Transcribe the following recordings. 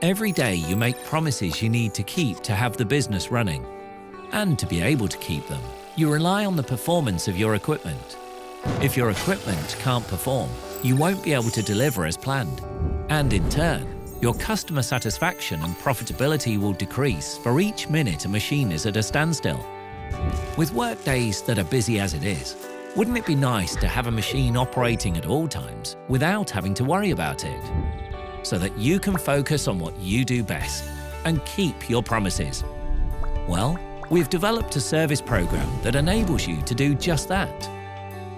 Every day you make promises you need to keep to have the business running. And to be able to keep them, you rely on the performance of your equipment. If your equipment can't perform, you won't be able to deliver as planned. And in turn, your customer satisfaction and profitability will decrease for each minute a machine is at a standstill. With workdays that are busy as it is, wouldn't it be nice to have a machine operating at all times without having to worry about it? So that you can focus on what you do best and keep your promises. Well, we've developed a service program that enables you to do just that.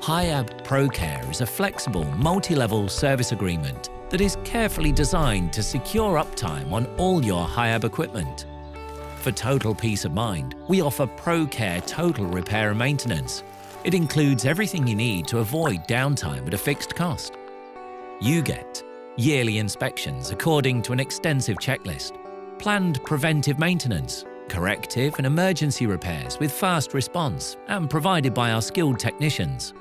Hiab ProCare is a flexible, multi-level service agreement that is carefully designed to secure uptime on all your Hiab equipment. For total peace of mind, we offer ProCare Total Repair and Maintenance. It includes everything you need to avoid downtime at a fixed cost. You get yearly inspections according to an extensive checklist, planned preventive maintenance, corrective and emergency repairs with fast response and provided by our skilled technicians,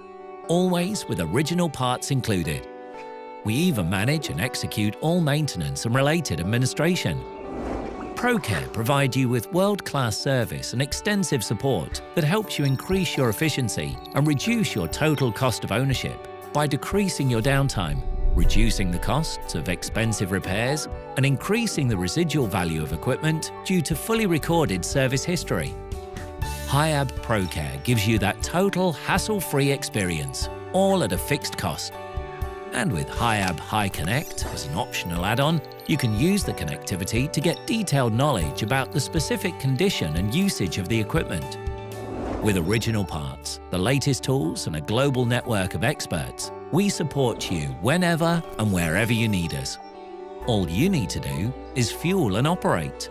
always with original parts included. We even manage and execute all maintenance and related administration. ProCare provide you with world-class service and extensive support that helps you increase your efficiency and reduce your total cost of ownership by decreasing your downtime, reducing the costs of expensive repairs, and increasing the residual value of equipment due to fully recorded service history. Hiab ProCare gives you that total hassle-free experience, all at a fixed cost. And with Hiab Hi Connect as an optional add-on, you can use the connectivity to get detailed knowledge about the specific condition and usage of the equipment. With original parts, the latest tools, and a global network of experts, we support you whenever and wherever you need us. All you need to do is fuel and operate.